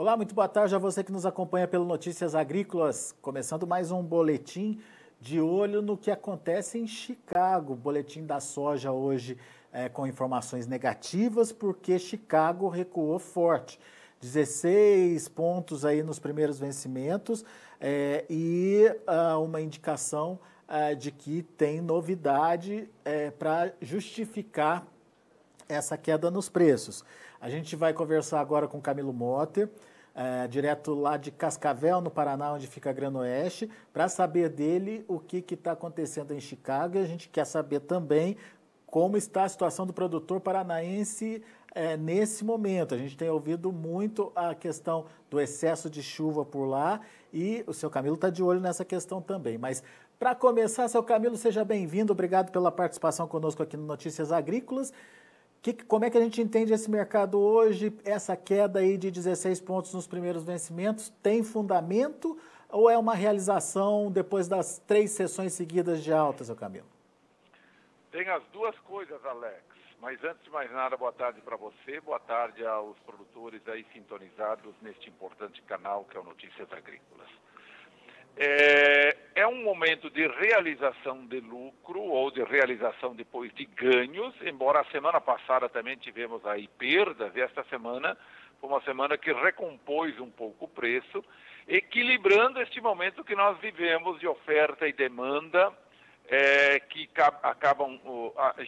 Olá, muito boa tarde a você que nos acompanha pelo Notícias Agrícolas, começando mais um boletim de olho no que acontece em Chicago. Boletim da soja hoje com informações negativas, porque Chicago recuou forte. 16 pontos aí nos primeiros vencimentos e uma indicação de que tem novidade para justificar essa queda nos preços. A gente vai conversar agora com Camilo Motter, direto lá de Cascavel, no Paraná, onde fica a Granoeste, para saber dele o que está acontecendo em Chicago. E a gente quer saber também como está a situação do produtor paranaense nesse momento. A gente tem ouvido muito a questão do excesso de chuva por lá e o seu Camilo está de olho nessa questão também. Mas, para começar, seu Camilo, seja bem-vindo. Obrigado pela participação conosco aqui no Notícias Agrícolas. Como é que a gente entende esse mercado hoje? Essa queda aí de 16 pontos nos primeiros vencimentos tem fundamento ou é uma realização depois das 3 sessões seguidas de alta, seu Camilo? Tem as duas coisas, Alex. Mas antes de mais nada, boa tarde para você, boa tarde aos produtores aí sintonizados neste importante canal que é o Notícias Agrícolas. É um momento de realização de lucro ou de realização depois de ganhos, embora a semana passada também tivemos aí perdas, e esta semana foi uma semana que recompôs um pouco o preço, equilibrando este momento que nós vivemos de oferta e demanda, que acabam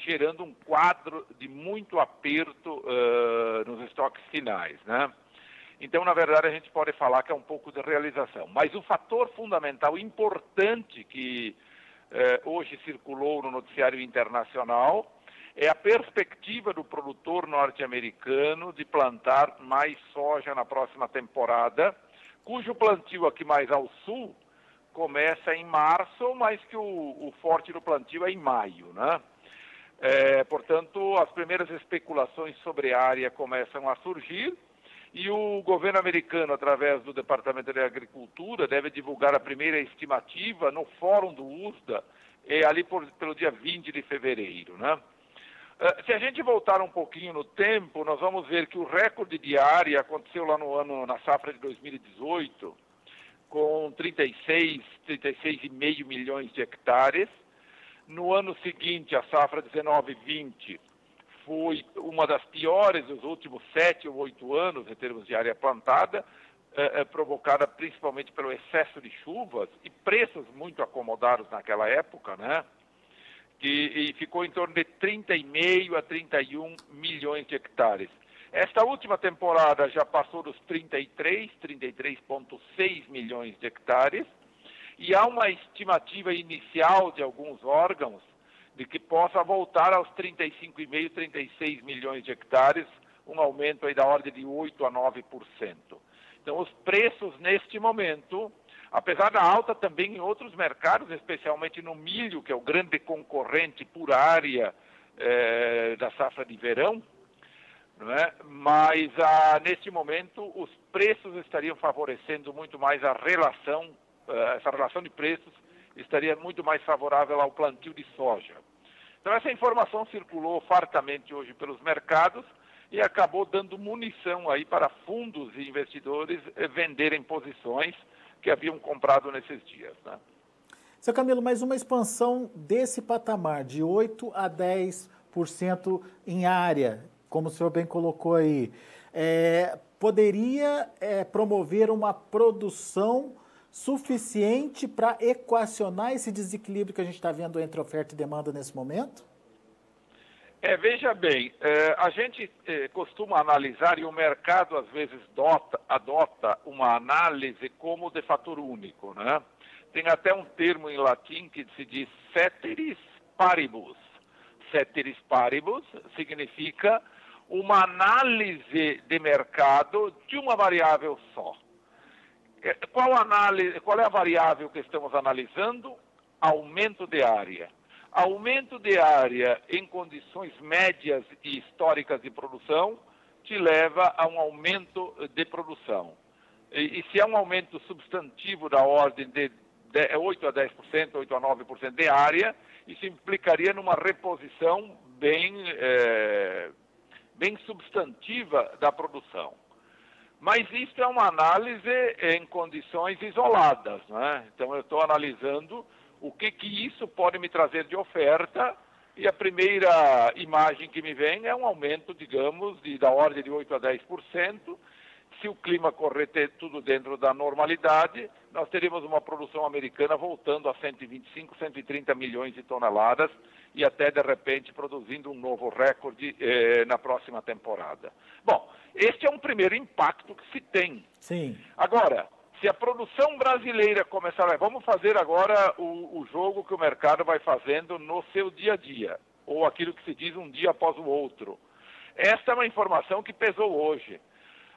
gerando um quadro de muito aperto nos estoques finais, né? Então, na verdade, a gente pode falar que é um pouco de realização. Mas o fator fundamental importante que hoje circulou no noticiário internacional é a perspectiva do produtor norte-americano de plantar mais soja na próxima temporada, cujo plantio aqui mais ao sul começa em março, mas que o forte do plantio é em maio, né? Portanto, as primeiras especulações sobre a área começam a surgir, e o governo americano, através do Departamento de Agricultura, deve divulgar a primeira estimativa no Fórum do USDA, ali pelo dia 20 de fevereiro, né? Se a gente voltar um pouquinho no tempo, nós vamos ver que o recorde de área aconteceu lá na safra de 2018, com 36,5 milhões de hectares. No ano seguinte, a safra 19-20, foi uma das piores dos últimos 7 ou 8 anos em termos de área plantada, provocada principalmente pelo excesso de chuvas e preços muito acomodados naquela época, né? E ficou em torno de 30,5 a 31 milhões de hectares. Esta última temporada já passou dos 33,6 milhões de hectares, e há uma estimativa inicial de alguns órgãos de que possa voltar aos 35,5, 36 milhões de hectares, um aumento aí da ordem de 8 a 9%. Então, os preços neste momento, apesar da alta também em outros mercados, especialmente no milho, que é o grande concorrente por área da safra de verão, não é? Mas neste momento os preços estariam favorecendo muito mais a relação, essa relação de preços estaria muito mais favorável ao plantio de soja. Então essa informação circulou fartamente hoje pelos mercados e acabou dando munição aí para fundos e investidores venderem posições que haviam comprado nesses dias, né? Seu Camilo, mas uma expansão desse patamar de 8 a 10% em área, como o senhor bem colocou aí, poderia promover uma produção suficiente para equacionar esse desequilíbrio que a gente está vendo entre oferta e demanda nesse momento? Veja bem, a gente costuma analisar, e o mercado às vezes adota uma análise como de fator único, né? Tem até um termo em latim que se diz ceteris paribus. Ceteris paribus significa uma análise de mercado de uma variável só. Qual é a variável que estamos analisando? Aumento de área. Aumento de área em condições médias e históricas de produção te leva a um aumento de produção. E se é um aumento substantivo da ordem de 8 a 10%, 8 a 9% de área, isso implicaria numa reposição bem substantiva da produção. Mas isso é uma análise em condições isoladas, né? Então eu estou analisando o que isso pode me trazer de oferta, e a primeira imagem que me vem é um aumento, digamos, da ordem de 8 a 10%. Se o clima correr tudo dentro da normalidade, nós teremos uma produção americana voltando a 125, 130 milhões de toneladas e até, de repente, produzindo um novo recorde na próxima temporada. Bom, este é um primeiro impacto que se tem. Sim. Agora, se a produção brasileira começar... Vamos fazer agora o jogo que o mercado vai fazendo no seu dia a dia, ou aquilo que se diz um dia após o outro. Esta é uma informação que pesou hoje.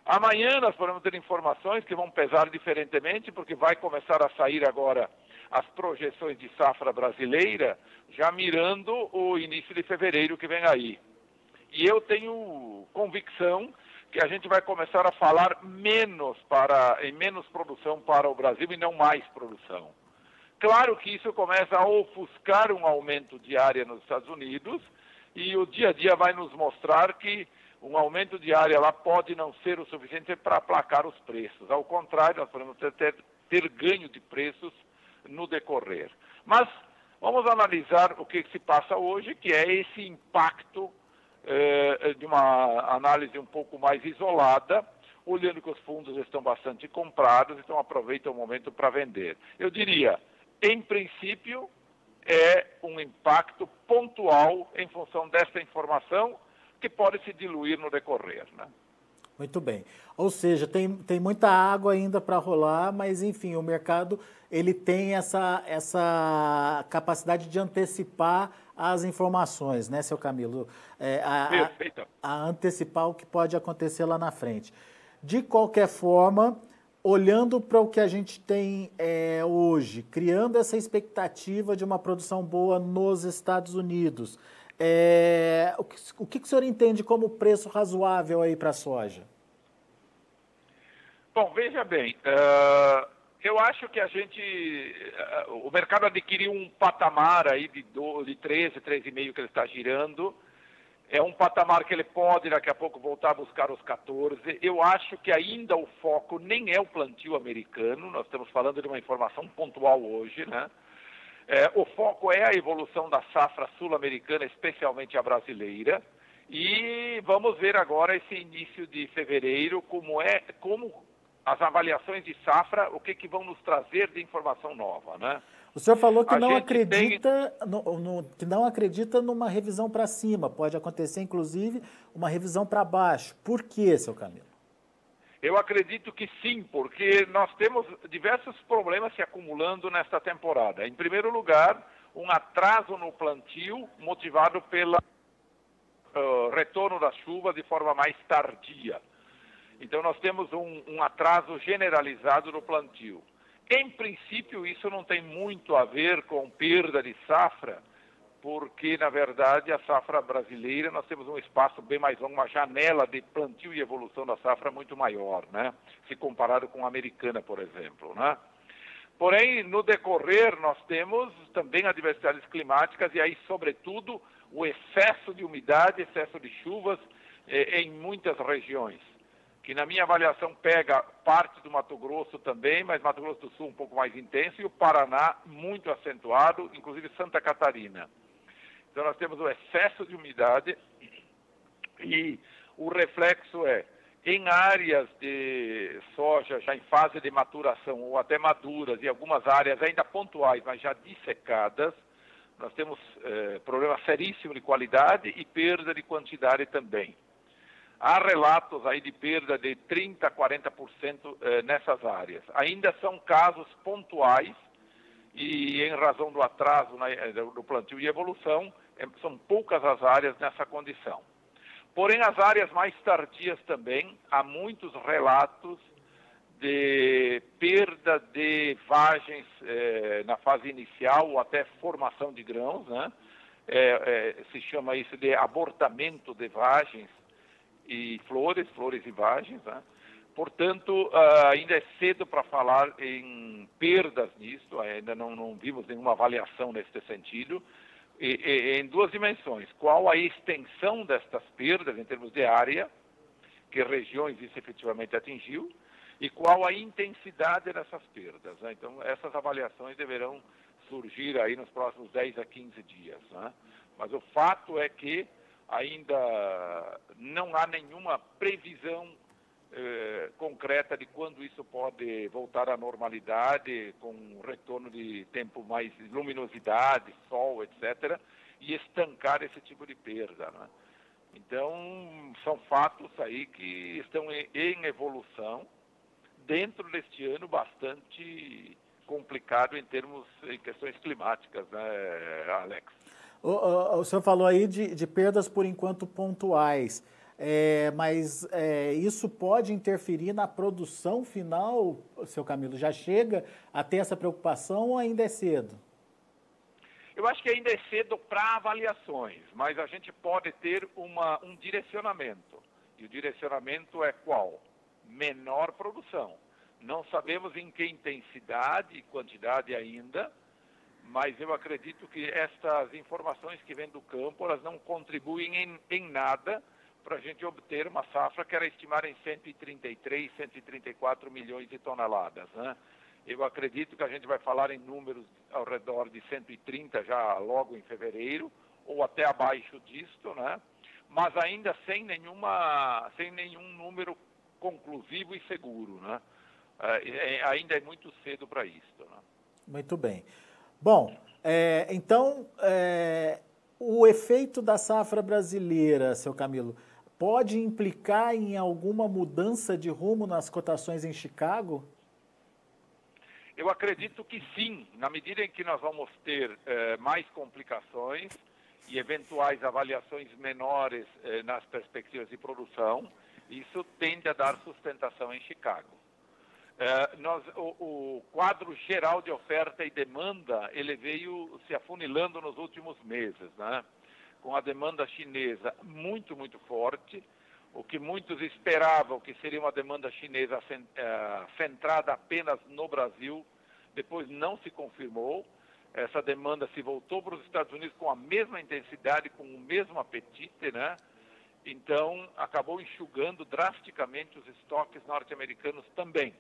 Amanhã nós podemos ter informações que vão pesar diferentemente, porque vai começar a sair agora as projeções de safra brasileira, já mirando o início de fevereiro que vem aí. E eu tenho convicção que a gente vai começar a falar em menos produção para o Brasil e não mais produção. Claro que isso começa a ofuscar um aumento de área nos Estados Unidos, e o dia a dia vai nos mostrar que um aumento de área lá pode não ser o suficiente para aplacar os preços. Ao contrário, nós podemos ter ganho de preços no decorrer. Mas vamos analisar o que se passa hoje, que é esse impacto de uma análise um pouco mais isolada, olhando que os fundos estão bastante comprados, então aproveita o momento para vender. Eu diria, em princípio, é um impacto pontual em função desta informação, que pode se diluir no decorrer, né? Muito bem. Ou seja, tem muita água ainda para rolar, mas, enfim, o mercado ele tem essa capacidade de antecipar as informações, né, seu Camilo? Perfeito. A antecipar o que pode acontecer lá na frente. De qualquer forma, olhando para o que a gente tem hoje, criando essa expectativa de uma produção boa nos Estados Unidos, o que o senhor entende como preço razoável aí para a soja? Bom, veja bem, eu acho que o mercado adquiriu um patamar aí de 13, 13,5 que ele está girando. É um patamar que ele pode daqui a pouco voltar a buscar os 14. Eu acho que ainda o foco nem é o plantio americano, nós estamos falando de uma informação pontual hoje, né? O foco é a evolução da safra sul-americana, especialmente a brasileira, e vamos ver agora esse início de fevereiro, como as avaliações de safra, o que vão nos trazer de informação nova, né? O senhor falou que não acredita numa revisão para cima, pode acontecer inclusive uma revisão para baixo. Por quê, seu Camilo? Eu acredito que sim, porque nós temos diversos problemas se acumulando nesta temporada. Em primeiro lugar, um atraso no plantio motivado pelo retorno das chuvas de forma mais tardia. Então nós temos um atraso generalizado no plantio. Em princípio, isso não tem muito a ver com perda de safra, porque, na verdade, a safra brasileira, nós temos um espaço bem mais longo, uma janela de plantio e evolução da safra muito maior, né? Se comparado com a americana, por exemplo, né? Porém, no decorrer, nós temos também adversidades climáticas e aí, sobretudo, o excesso de umidade, excesso de chuvas em muitas regiões, que na minha avaliação pega parte do Mato Grosso também, mas Mato Grosso do Sul um pouco mais intenso, e o Paraná muito acentuado, inclusive Santa Catarina. Então nós temos o excesso de umidade e o reflexo em áreas de soja já em fase de maturação ou até maduras e algumas áreas ainda pontuais, mas já dissecadas, nós temos problema seríssimo de qualidade e perda de quantidade também. Há relatos aí de perda de 30% a 40% nessas áreas. Ainda são casos pontuais e, em razão do atraso do plantio e evolução, são poucas as áreas nessa condição. Porém, as áreas mais tardias também, há muitos relatos de perda de vagens na fase inicial ou até formação de grãos, né? Se chama isso de abortamento de vagens e flores e vagens, né? Portanto, ainda é cedo para falar em perdas nisso, ainda não vimos nenhuma avaliação nesse sentido, em duas dimensões. Qual a extensão destas perdas em termos de área, que regiões isso efetivamente atingiu e qual a intensidade dessas perdas, né? Então, essas avaliações deverão surgir aí nos próximos 10 a 15 dias, né? Mas o fato é que ainda não há nenhuma previsão concreta de quando isso pode voltar à normalidade, com um retorno de tempo mais luminosidade, sol, etc., e estancar esse tipo de perda, né? Então, são fatos aí que estão em evolução dentro deste ano bastante complicado em questões climáticas, né, Alex? O senhor falou aí de perdas por enquanto pontuais, mas isso pode interferir na produção final, seu Camilo? Já chega a ter essa preocupação ou ainda é cedo? Eu acho que ainda é cedo para avaliações, mas a gente pode ter um direcionamento. E o direcionamento é qual? Menor produção. Não sabemos em que intensidade e quantidade ainda, mas eu acredito que estas informações que vêm do campo, elas não contribuem em nada para a gente obter uma safra que era estimada em 133, 134 milhões de toneladas, né? Eu acredito que a gente vai falar em números ao redor de 130 já logo em fevereiro, ou até abaixo disto, né? Mas ainda sem nenhum número conclusivo e seguro, né? Ainda é muito cedo para isso, né? Muito bem. Bom, então, o efeito da safra brasileira, seu Camilo, pode implicar em alguma mudança de rumo nas cotações em Chicago? Eu acredito que sim, na medida em que nós vamos ter mais complicações e eventuais avaliações menores nas perspectivas de produção, isso tende a dar sustentação em Chicago. O quadro geral de oferta e demanda, ele veio se afunilando nos últimos meses, né? Com a demanda chinesa muito, muito forte, o que muitos esperavam que seria uma demanda chinesa centrada apenas no Brasil, depois não se confirmou. Essa demanda se voltou para os Estados Unidos com a mesma intensidade, com o mesmo apetite, né? Então, acabou enxugando drasticamente os estoques norte-americanos também.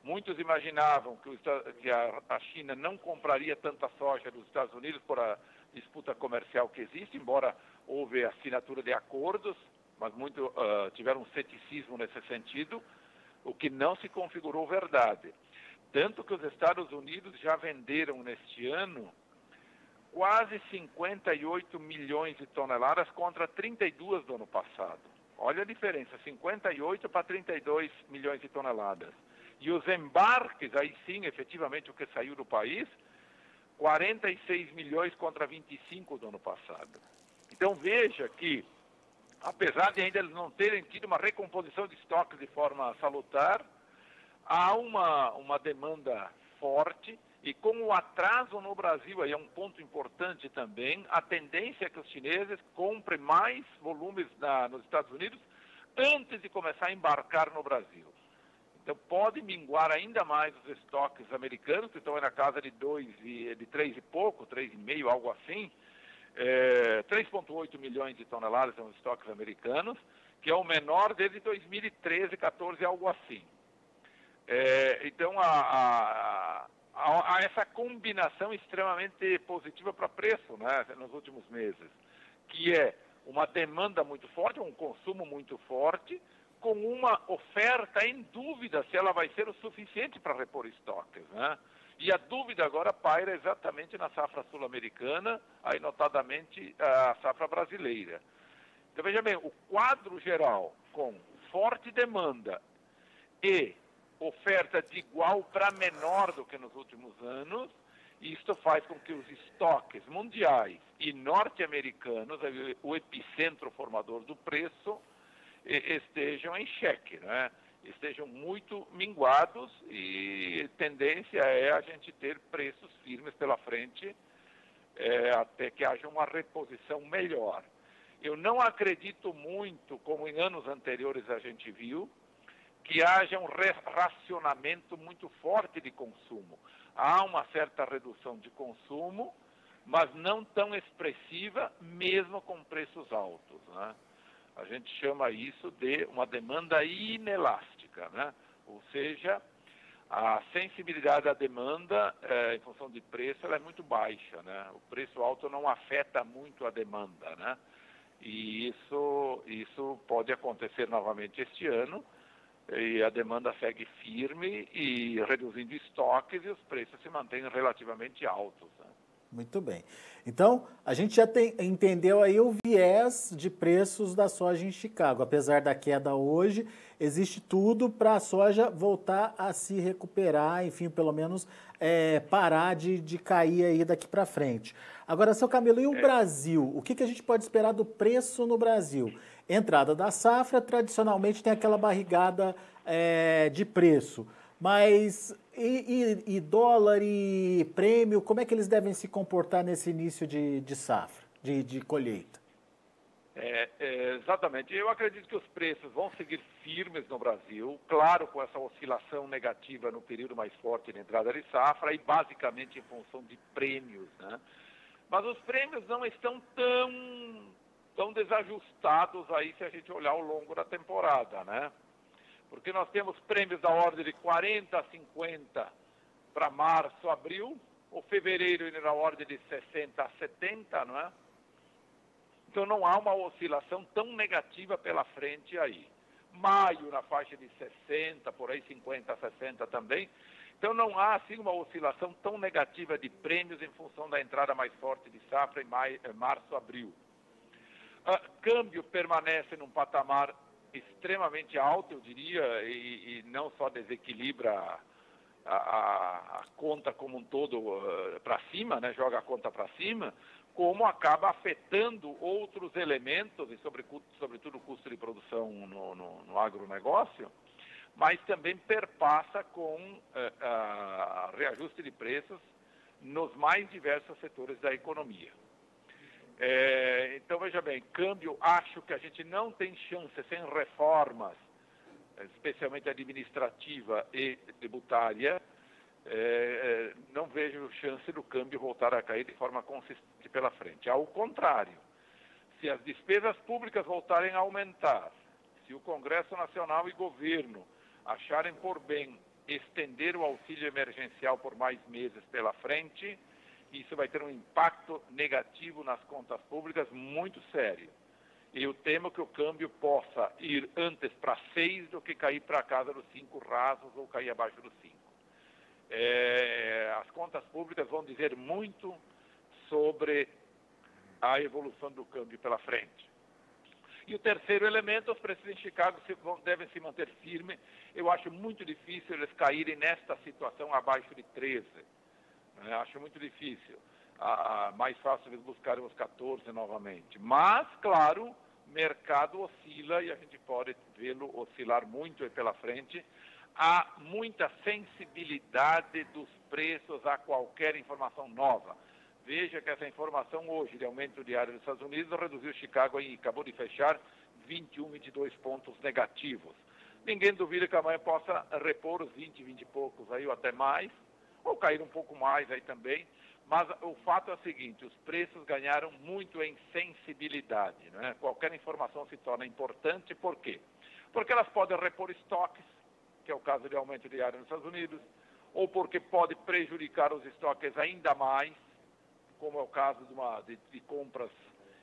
Muitos imaginavam que a China não compraria tanta soja dos Estados Unidos por a disputa comercial que existe, embora houve assinatura de acordos, mas muitos tiveram um ceticismo nesse sentido, o que não se configurou verdade. Tanto que os Estados Unidos já venderam neste ano quase 58 milhões de toneladas contra 32 do ano passado. Olha a diferença, 58 para 32 milhões de toneladas. E os embarques, aí sim, efetivamente, o que saiu do país, 46 milhões contra 25 do ano passado. Então, veja que, apesar de ainda eles não terem tido uma recomposição de estoques de forma salutar, há uma demanda forte e com o atraso no Brasil, aí é um ponto importante também, a tendência é que os chineses comprem mais volumes nos Estados Unidos antes de começar a embarcar no Brasil. Então, pode minguar ainda mais os estoques americanos, que estão aí na casa de 3 e pouco, 3,5, algo assim. 3,8 milhões de toneladas são os estoques americanos, que é o menor desde 2013, 14, algo assim. Então, há essa combinação extremamente positiva para preço, né, nos últimos meses, que é uma demanda muito forte, um consumo muito forte, com uma oferta em dúvida se ela vai ser o suficiente para repor estoques, né? E a dúvida agora paira exatamente na safra sul-americana, aí notadamente a safra brasileira. Então, veja bem, o quadro geral com forte demanda e oferta de igual para menor do que nos últimos anos, isto faz com que os estoques mundiais e norte-americanos, o epicentro formador do preço, estejam em xeque, né? Estejam muito minguados e tendência é a gente ter preços firmes pela frente até que haja uma reposição melhor. Eu não acredito muito, como em anos anteriores a gente viu, que haja um racionamento muito forte de consumo. Há uma certa redução de consumo, mas não tão expressiva, mesmo com preços altos, né? A gente chama isso de uma demanda inelástica, né? Ou seja, a sensibilidade à demanda, em função de preço, ela é muito baixa, né? O preço alto não afeta muito a demanda, né? E isso pode acontecer novamente este ano, e a demanda segue firme e reduzindo estoques e os preços se mantêm relativamente altos, né? Muito bem. Então, a gente já entendeu aí o viés de preços da soja em Chicago. Apesar da queda hoje, existe tudo para a soja voltar a se recuperar, enfim, pelo menos parar de cair aí daqui para frente. Agora, seu Camilo, e o Brasil? O que a gente pode esperar do preço no Brasil? Entrada da safra, tradicionalmente tem aquela barrigada de preço. Mas e dólar e prêmio, como é que eles devem se comportar nesse início de safra, de colheita? Exatamente. Eu acredito que os preços vão seguir firmes no Brasil, claro, com essa oscilação negativa no período mais forte de entrada de safra e basicamente em função de prêmios, né? Mas os prêmios não estão tão desajustados aí se a gente olhar ao longo da temporada, né? Porque nós temos prêmios da ordem de 40 a 50 para março, abril, ou fevereiro na ordem de 60 a 70, não é? Então não há uma oscilação tão negativa pela frente aí. Maio na faixa de 60, por aí 50 a 60 também. Então não há assim uma oscilação tão negativa de prêmios em função da entrada mais forte de safra em março, abril. Câmbio permanece num patamar extremamente alto, eu diria, e não só desequilibra a conta como um todo para cima, né, joga a conta para cima, como acaba afetando outros elementos, e sobretudo o custo de produção no agronegócio, mas também perpassa com reajuste de preços nos mais diversos setores da economia. Então, veja bem, câmbio, acho que a gente não tem chance, sem reformas, especialmente administrativa e tributária, não vejo chance do câmbio voltar a cair de forma consistente pela frente. Ao contrário, se as despesas públicas voltarem a aumentar, se o Congresso Nacional e governo acharem por bem estender o auxílio emergencial por mais meses pela frente, isso vai ter um impacto negativo nas contas públicas muito sério. E eu temo que o câmbio possa ir antes para 6 do que cair para a casa dos 5 rasos ou cair abaixo dos 5. As contas públicas vão dizer muito sobre a evolução do câmbio pela frente. E o terceiro elemento, os preços em Chicago devem se manter firmes. Eu acho muito difícil eles caírem nesta situação abaixo de 13. Acho muito difícil. Mais fácil eles buscarem os 14 novamente. Mas, claro, mercado oscila e a gente pode vê-lo oscilar muito aí pela frente. Há muita sensibilidade dos preços a qualquer informação nova. Veja que essa informação hoje de aumento diário dos Estados Unidos reduziu Chicago e acabou de fechar 21, 22 pontos negativos. Ninguém duvida que amanhã possa repor os 20 e poucos aí ou até mais, ou cair um pouco mais aí também, mas o fato é o seguinte, os preços ganharam muito em sensibilidade, né? Qualquer informação se torna importante, por quê? Porque elas podem repor estoques, que é o caso de aumento diário nos Estados Unidos, ou porque pode prejudicar os estoques ainda mais, como é o caso de compras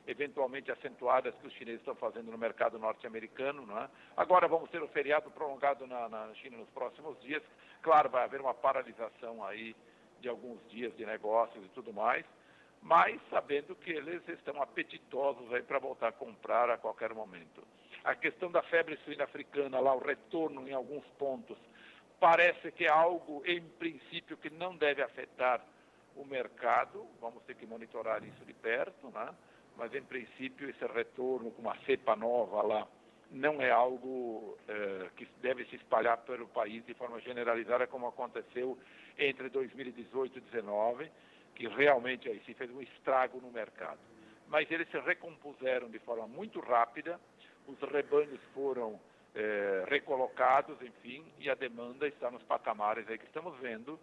eventualmente acentuadas que os chineses estão fazendo no mercado norte-americano, não é? Agora vamos ter o feriado prolongado na China nos próximos dias. Claro, vai haver uma paralisação aí de alguns dias de negócios e tudo mais, mas sabendo que eles estão apetitosos aí para voltar a comprar a qualquer momento. A questão da febre suína africana, lá o retorno em alguns pontos, parece que é algo, em princípio, que não deve afetar o mercado. Vamos ter que monitorar isso de perto, né? Mas, em princípio, esse retorno com uma cepa nova lá não é algo que deve se espalhar pelo país de forma generalizada, como aconteceu entre 2018 e 2019, que realmente aí se fez um estrago no mercado. Mas eles se recompuseram de forma muito rápida, os rebanhos foram recolocados, enfim, e a demanda está nos patamares aí que estamos vendo,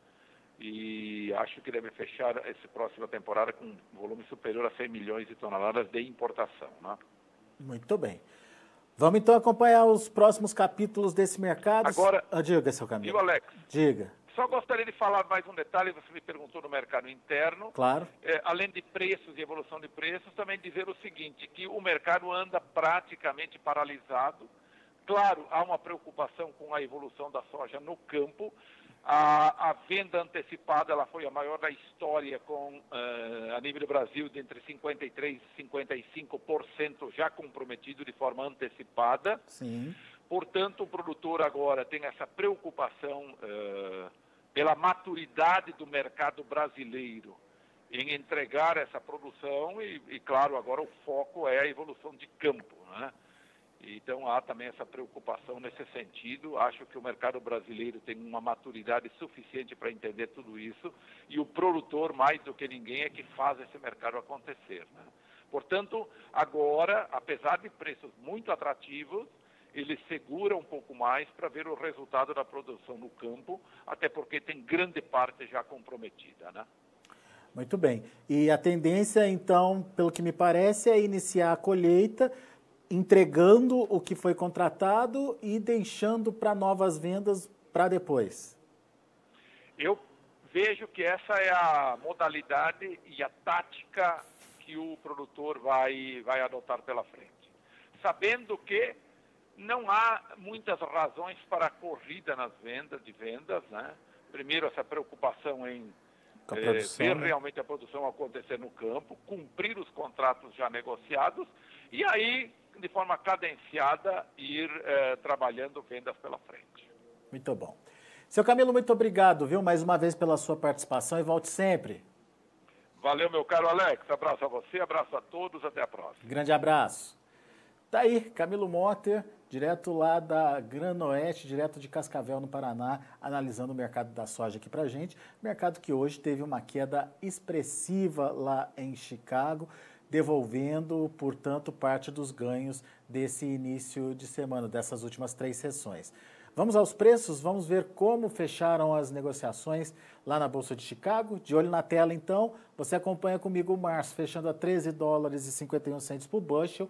e acho que deve fechar essa próxima temporada com um volume superior a 100 milhões de toneladas de importação, né? Muito bem. Vamos então acompanhar os próximos capítulos desse mercado. Agora, diga, seu Camilo. Viu, Alex? Diga. Só gostaria de falar mais um detalhe, você me perguntou no mercado interno. Claro. Além de preços e evolução de preços, também dizer o seguinte, que o mercado anda praticamente paralisado. Claro, há uma preocupação com a evolução da soja no campo. A venda antecipada ela foi a maior da história, a nível do Brasil, de entre 53% e 55% já comprometido de forma antecipada. Sim. Portanto, o produtor agora tem essa preocupação pela maturidade do mercado brasileiro em entregar essa produção e, claro, agora o foco é a evolução de campo, né? Então, há também essa preocupação nesse sentido. Acho que o mercado brasileiro tem uma maturidade suficiente para entender tudo isso e o produtor, mais do que ninguém, é que faz esse mercado acontecer, né? Portanto, agora, apesar de preços muito atrativos, ele segura um pouco mais para ver o resultado da produção no campo, até porque tem grande parte já comprometida, né? Muito bem. E a tendência, então, pelo que me parece, é iniciar a colheita, entregando o que foi contratado e deixando para novas vendas para depois. Eu vejo que essa é a modalidade e a tática que o produtor vai adotar pela frente. Sabendo que não há muitas razões para a corrida nas vendas, né? Primeiro, essa preocupação em ver realmente a produção acontecer no campo, cumprir os contratos já negociados e aí, de forma cadenciada, ir trabalhando vendas pela frente. Muito bom. Seu Camilo, muito obrigado, viu, mais uma vez pela sua participação e volte sempre. Valeu, meu caro Alex. Abraço a você, abraço a todos, até a próxima. Grande abraço. Tá aí, Camilo Motter, direto lá da Granoeste, direto de Cascavel, no Paraná, analisando o mercado da soja aqui pra gente. Mercado que hoje teve uma queda expressiva lá em Chicago, devolvendo, portanto, parte dos ganhos desse início de semana, dessas últimas 3 sessões. Vamos aos preços, vamos ver como fecharam as negociações lá na Bolsa de Chicago. De olho na tela, então, você acompanha comigo o março, fechando a $13,51 por bushel,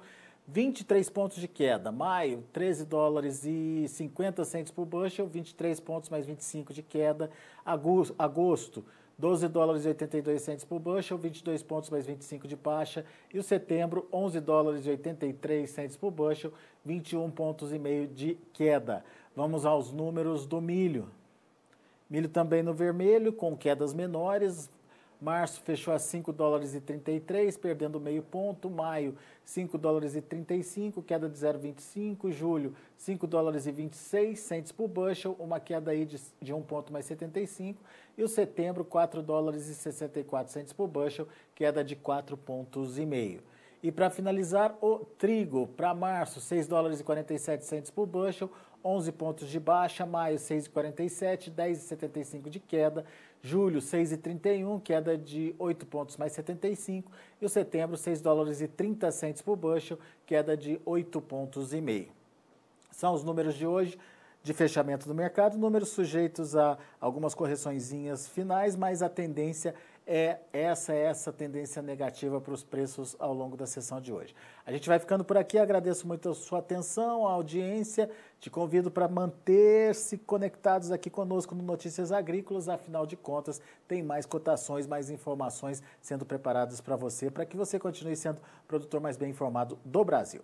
23 pontos de queda. Maio, $13,50 por bushel, 23 pontos mais 25 de queda. Agosto, $12,82 por bushel, 22 pontos mais 25 de baixa. E o setembro, $11,83 por bushel, 21 pontos e meio de queda. Vamos aos números do milho. Milho também no vermelho, com quedas menores. Março fechou a $5,33, perdendo meio ponto. Maio, $5,35, queda de 0,25. Julho, $5,26 por bushel, uma queda aí de 1 ponto mais 75. E o setembro, $4,64 por bushel, queda de 4 pontos e meio. E para finalizar, o trigo para março, $6,47 por bushel, 11 pontos de baixa. Maio, 6,47, 10,75 de queda. Julho, 6,31, queda de 8 pontos mais 75. E o setembro, $6,30 por bushel, queda de 8 pontos e meio. São os números de hoje de fechamento do mercado, números sujeitos a algumas correçõezinhas finais, mas a tendência é essa tendência negativa para os preços ao longo da sessão de hoje. A gente vai ficando por aqui, agradeço muito a sua atenção, a audiência, te convido para manter-se conectados aqui conosco no Notícias Agrícolas, afinal de contas, tem mais cotações, mais informações sendo preparadas para você, para que você continue sendo o produtor mais bem informado do Brasil.